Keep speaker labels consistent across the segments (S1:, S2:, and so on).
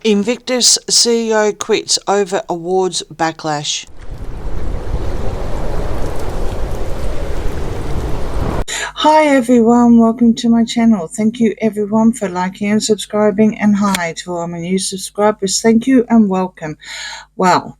S1: Invictus CEO quits over awards backlash. Hi everyone, welcome to my channel. Thank you everyone for liking and subscribing, and hi to all my new subscribers. Thank you and welcome. Well,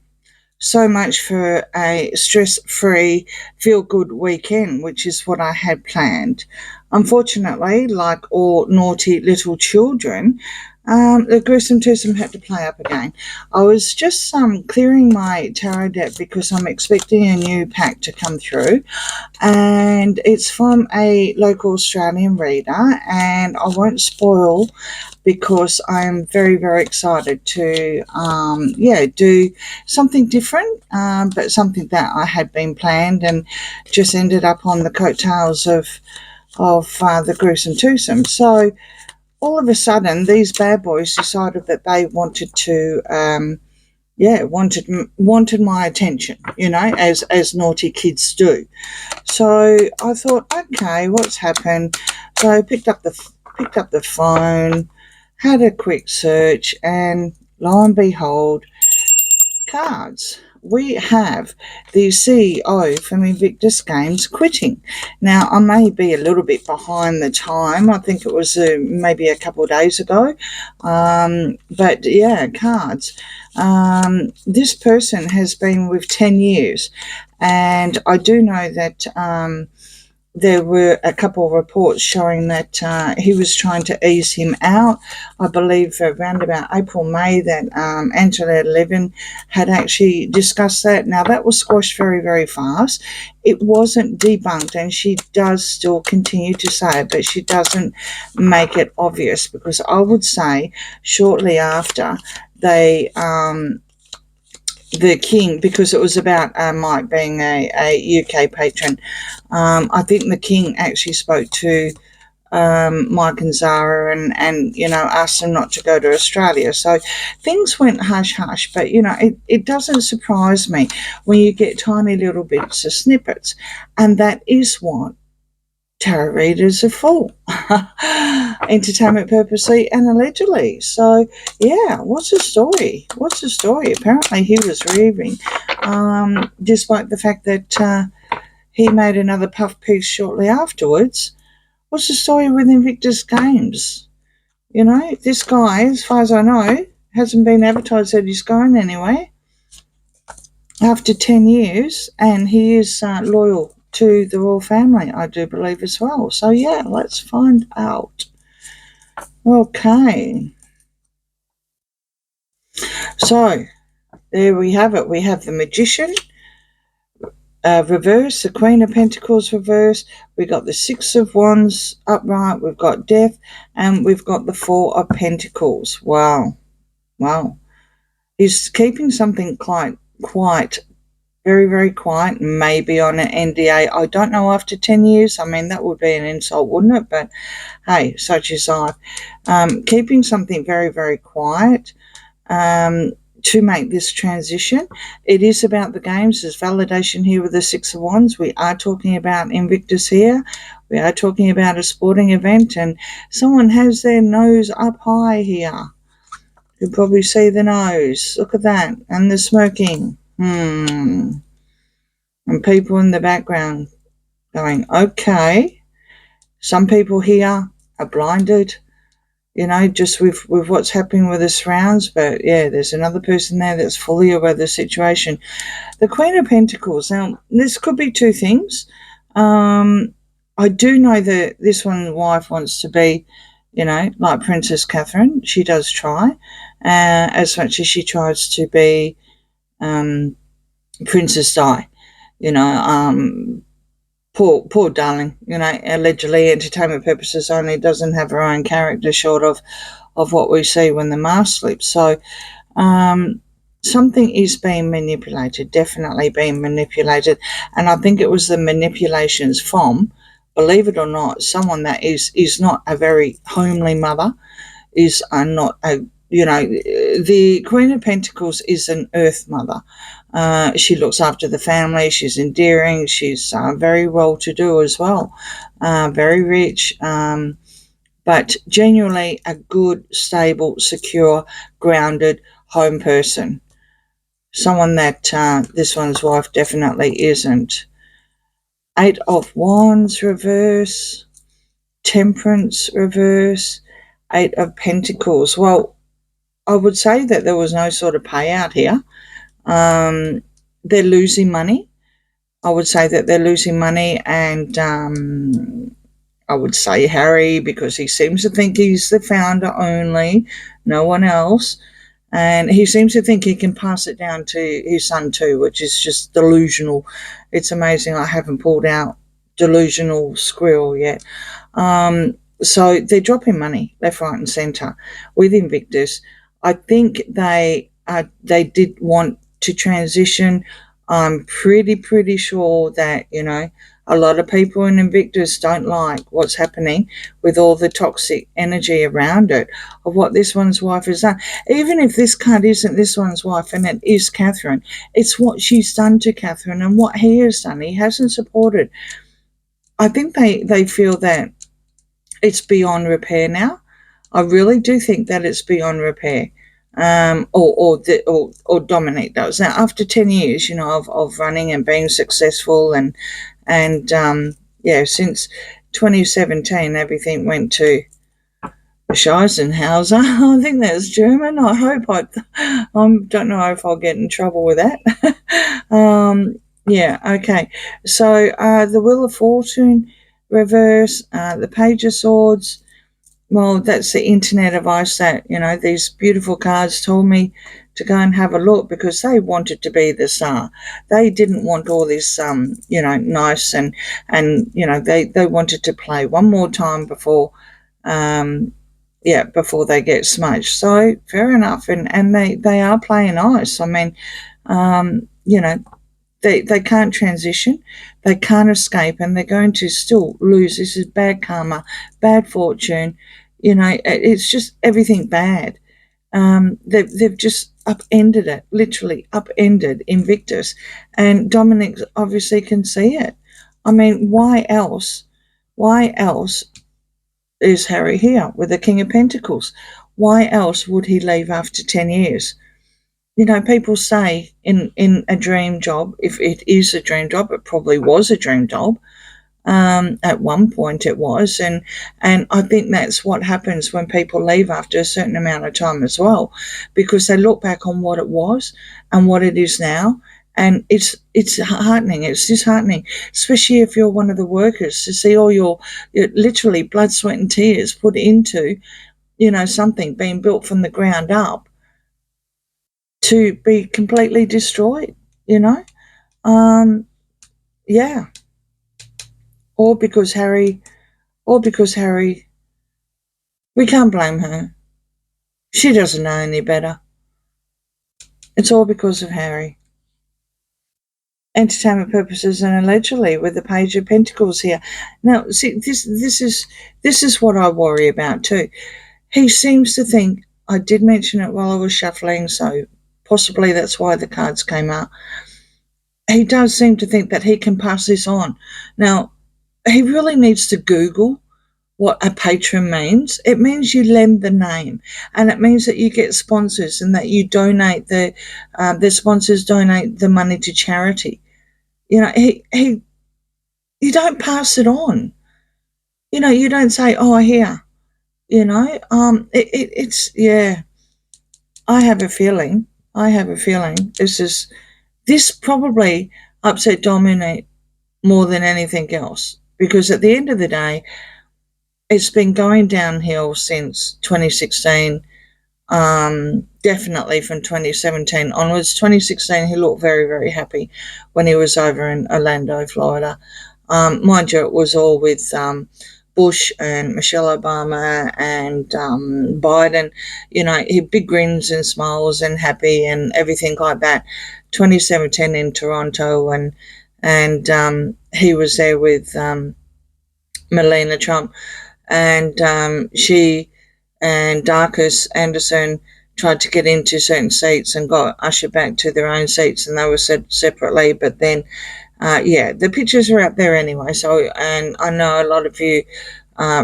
S1: so much for a stress-free, feel-good weekend, which is what I had planned. Unfortunately, like all naughty little children, the gruesome twosome had to play up again. I was just clearing my tarot deck because I'm expecting a new pack to come through, and it's from a local Australian reader, and I won't spoil because I'm very, very excited to do something different, but something that I had been planned and just ended up on the coattails of the gruesome twosome. So all of a sudden, these bad boys decided that they wanted to, wanted my attention, as naughty kids do. So I thought, okay, what's happened? So I picked up the phone, had a quick search, and lo and behold, cards. We have the CEO from Invictus Games quitting. Now, I may be a little bit behind the time. I think it was maybe a couple of days ago. But yeah, cards. This person has been with 10 years. And I do know that there were a couple of reports showing that he was trying to ease him out. I believe around about April, May, that Angela Levin had actually discussed that. Now, that was squashed very, very fast. It wasn't debunked, and she does still continue to say it, but she doesn't make it obvious, because I would say shortly after they the king, because it was about Mike being a UK patron. I think the king actually spoke to Mike and Zara and asked them not to go to Australia. So things went hush-hush, but, it doesn't surprise me when you get tiny little bits of snippets, and that is what tarot readers are for. Entertainment purposely and allegedly. So yeah, what's the story? Apparently he was raving, despite the fact that he made another puff piece shortly afterwards. What's the story with Invictus Games? This guy, as far as I know, hasn't been advertised that he's going anywhere after 10 years, and he is loyal to the royal family, I do believe, as well. So yeah, let's find out. Okay. So there we have it. We have the Magician reverse, the Queen of Pentacles reverse. We got the Six of Wands upright. We've got Death, and we've got the Four of Pentacles. Wow. He's keeping something quite very, very quiet, maybe on an NDA. I don't know, after 10 years. I mean, that would be an insult, wouldn't it? But hey, such is life. Keeping something very, very quiet to make this transition. It is about the games. There's validation here with the Six of Wands. We are talking about Invictus here. We are talking about a sporting event, and someone has their nose up high here. You can probably see the nose. Look at that. And the smoking. And people in the background going, okay. Some people here are blinded, just with what's happening with the surrounds. But yeah, there's another person there that's fully aware of the situation. The Queen of Pentacles. Now, this could be two things. I do know that this one's wife wants to be, like Princess Catherine. She does try, as much as she tries to be Princess Di. Poor darling, allegedly, entertainment purposes only, doesn't have her own character, short of what we see when the mask slips. So something is being manipulated, definitely being manipulated. And I think it was the manipulations from, believe it or not, someone that is not a very homely mother, is not a, the Queen of Pentacles is an earth mother. She looks after the family. She's endearing. She's very well-to-do as well, very rich. but genuinely a good, stable, secure, grounded home person. Someone that this one's wife definitely isn't. 8 of Wands reverse, Temperance reverse, 8 of Pentacles. Well, I would say that there was no sort of payout here. They're losing money. I would say that they're losing money, and I would say Harry, because he seems to think he's the founder only, no one else. And he seems to think he can pass it down to his son too, which is just delusional. It's amazing I haven't pulled out delusional squirrel yet. So they're dropping money left, right and centre with Invictus. I think they did want to transition. I'm pretty sure that, a lot of people in Invictus don't like what's happening with all the toxic energy around it of what this one's wife has done. Even if this card isn't this one's wife and it is Catherine, it's what she's done to Catherine and what he has done. He hasn't supported. I think they feel that it's beyond repair now. I really do think that it's beyond repair. Or Dominic does. Now, after 10 years, of running and being successful and since 2017, everything went to Scheisenhauser. I think that's German. I hope I don't know if I'll get in trouble with that. Okay. So the Wheel of Fortune reverse, the Page of Swords. Well, that's the internet advice that, these beautiful cards told me to go and have a look, because they wanted to be the star. They didn't want all this, nice and they wanted to play one more time before they get smudged. So fair enough. And they are playing nice. I mean, they can't transition, they can't escape, and they're going to still lose. This is bad karma, bad fortune. It's just everything bad. They've just upended it, literally upended Invictus, and Dominic obviously can see it. I mean, why else? Why else is Harry here with the King of Pentacles? Why else would he leave after 10 years? People say in a dream job, if it is a dream job, it probably was a dream job. At one point it was, and I think that's what happens when people leave after a certain amount of time as well, because they look back on what it was and what it is now, and it's heartening. It's disheartening, especially if you're one of the workers, to see all your literally blood, sweat and tears put into something being built from the ground up to be completely destroyed. Or because Harry, we can't blame her. She doesn't know any better. It's all because of Harry. Entertainment purposes and allegedly with the Page of Pentacles here. Now, see, this is what I worry about too. He seems to think, I did mention it while I was shuffling, so possibly that's why the cards came out. He does seem to think that he can pass this on. Now, he really needs to Google what a patron means. It means you lend the name, and it means that you get sponsors and that you donate the sponsors donate the money to charity. You don't pass it on. You don't say, oh, here. It's I have a feeling this probably upset Dominic more than anything else, because at the end of the day, it's been going downhill since 2016, definitely from 2017 onwards. 2016, he looked very, very happy when he was over in Orlando, Florida. Mind you, it was all with Bush and Michelle Obama and Biden. He big grins and smiles and happy and everything like that. 2017 in Toronto, and he was there with Melania Trump, and she and Darkus Anderson tried to get into certain seats and got ushered back to their own seats, and they were said separately. But then, the pictures are up there anyway. So, and I know a lot of you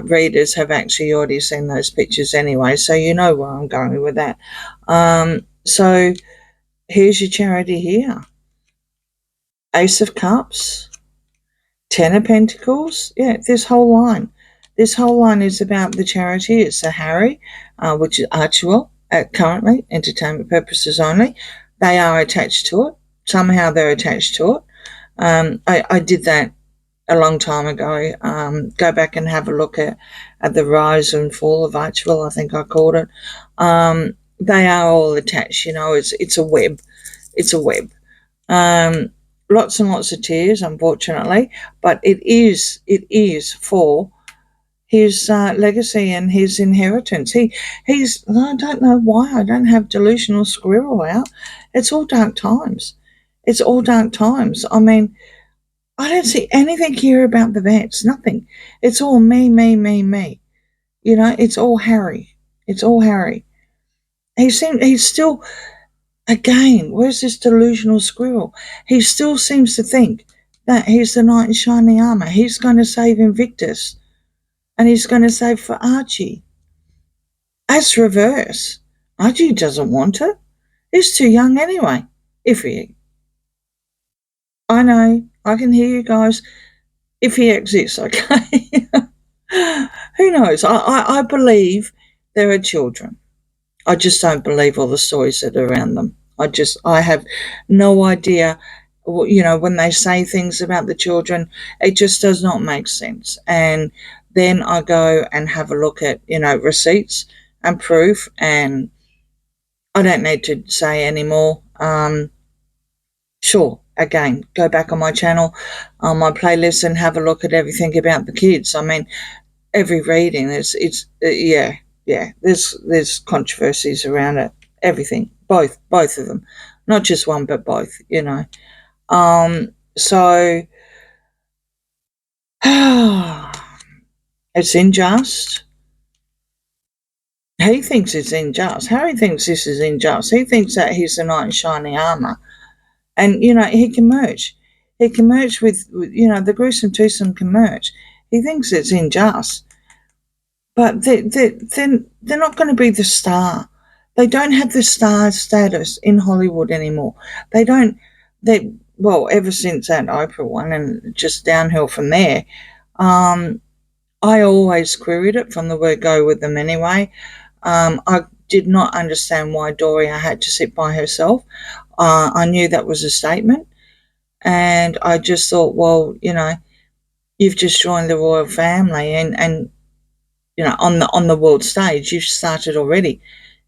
S1: readers have actually already seen those pictures anyway, so you know where I'm going with that. So here's your charity here. Ace of Cups, Ten of Pentacles. Yeah, this whole line. This whole line is about the charity. It's a Harry, which is Archewell, currently, entertainment purposes only. They are attached to it. Somehow they're attached to it. I did that a long time ago. Go back and have a look at the rise and fall of Archewell, I think I called it. They are all attached, it's a web. It's a web. Lots and lots of tears, unfortunately, but it is for his legacy and his inheritance. He's I don't know why I don't have delusional squirrel out. It's all dark times. It's all dark times. I mean, I don't see anything here about the vets. Nothing. It's all me, me, me, me. It's all Harry. It's all Harry. He's still, again, where's this delusional squirrel? He still seems to think that he's the knight in shining armour. He's going to save Invictus. And he's going to save for Archie. That's reverse. Archie doesn't want it. He's too young anyway. I know, I can hear you guys. If he exists, okay. Who knows? I believe there are children. I just don't believe all the stories that are around them. I have no idea. When they say things about the children, it just does not make sense. And then I go and have a look at, receipts and proof, and I don't need to say any more. Sure, again, go back on my channel, on my playlist, and have a look at everything about the kids. I mean, every reading, there's controversies around it. Everything, both of them, not just one, but both. So it's unjust. He thinks it's unjust. Harry thinks this is unjust. He thinks that he's the knight in shining armour. And, he can merge. He can merge with the gruesome twosome can merge. He thinks it's unjust. But they're not going to be the star. They don't have the star status in Hollywood anymore. Ever since that Oprah one and just downhill from there. I always queried it from the word go with them anyway. I did not understand why Doria had to sit by herself. I knew that was a statement, and I just thought, well, you've just joined the royal family, and on the world stage, you've started already.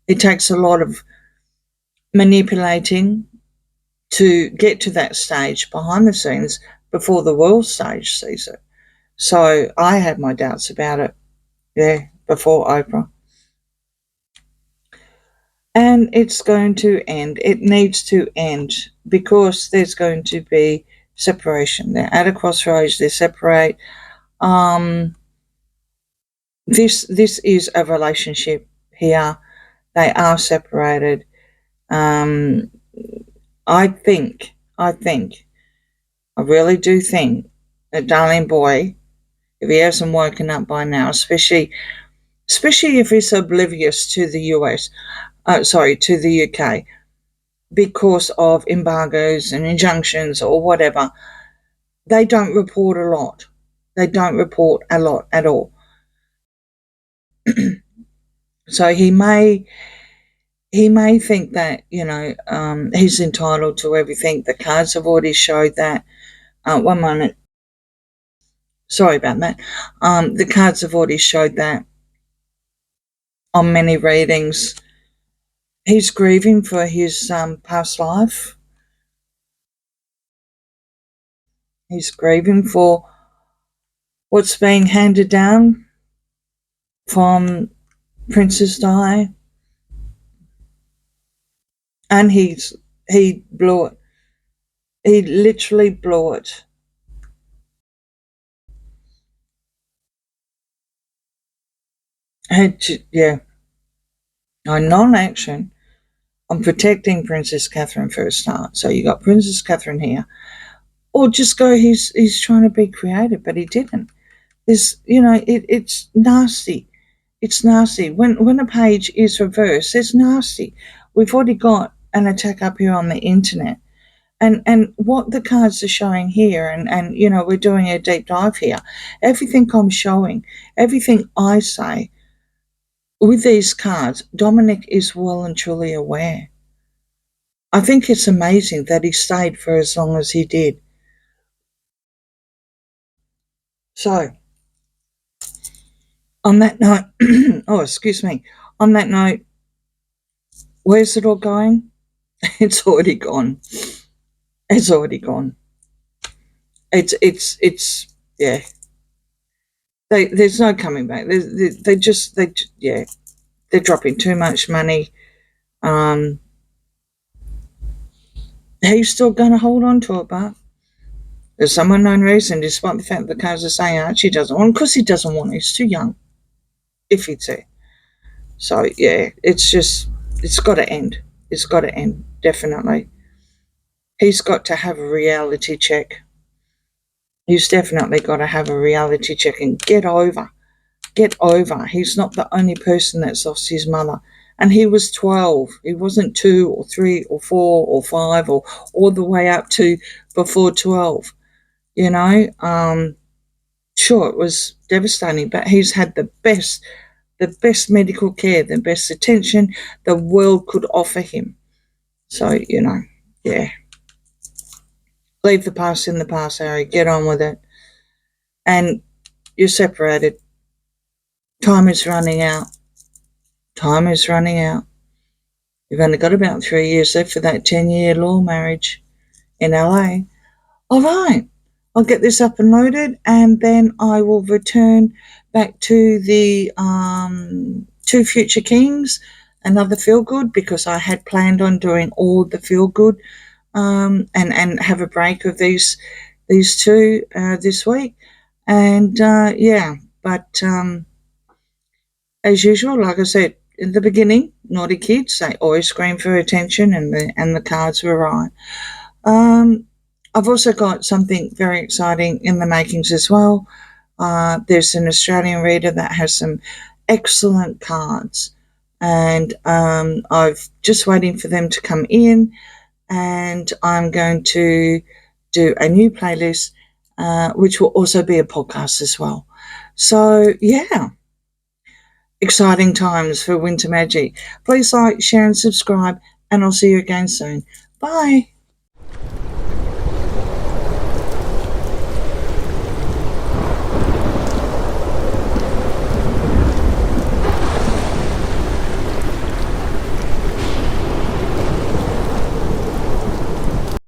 S1: It takes a lot of manipulating to get to that stage behind the scenes before the world stage sees it. So I had my doubts about it, before Oprah. And it's going to end. It needs to end because there's going to be separation. They're at a crossroads. They separate. This is a relationship here. They are separated. I really do think that darling boy, if he hasn't woken up by now, especially if he's oblivious to the to the UK, because of embargoes and injunctions or whatever, they don't report a lot. They don't report a lot at all. So he may think that, he's entitled to everything. The cards have already showed that. One moment. Sorry about that. The cards have already showed that on many readings. He's grieving for his past life. He's grieving for what's being handed down from Princess Di. And he blew it. He literally blew it. Non-action on protecting Princess Catherine for a start. So you got Princess Catherine here. Or just go, he's trying to be creative, but he didn't. There's, it's nasty. It's nasty. When a page is reversed, it's nasty. We've already got an attack up here on the internet. And what the cards are showing here, and we're doing a deep dive here. Everything I'm showing, everything I say with these cards, Dominic is well and truly aware. I think it's amazing that he stayed for as long as he did. So, on that note, oh, excuse me. On that note, where's it all going? It's already gone. It's already gone. It's yeah. There's no coming back. Yeah, they're dropping too much money. He's still going to hold on to it, but there's some unknown reason, despite the fact that the cards are saying Archie doesn't want, because he doesn't want. He's too young, if he'd say. So yeah, it's got to end. It's got to end, definitely. He's got to have a reality check. He's definitely got to have a reality check and get over. Get over. He's not the only person that's lost his mother. And he was 12. He wasn't 2 or 3 or 4 or 5 or all the way up to before 12. Sure, it was devastating, but he's had the best medical care, the best attention the world could offer him. So, yeah. Leave the past in the past, Harry. Get on with it. And you're separated. Time is running out. Time is running out. You've only got about 3 years left for that 10-year law marriage in LA. All right. I'll get this up and loaded, and then I will return back to the Two Future Kings, another feel good, because I had planned on doing all the feel good and have a break of these two this week. And but as usual, like I said in the beginning, naughty kids, they always scream for attention, and the cards were right. I've also got something very exciting in the makings as well. There's an Australian reader that has some excellent cards, and I'm just waiting for them to come in, and I'm going to do a new playlist, which will also be a podcast as well. So, yeah, exciting times for Winter Magic. Please like, share, and subscribe, and I'll see you again soon. Bye.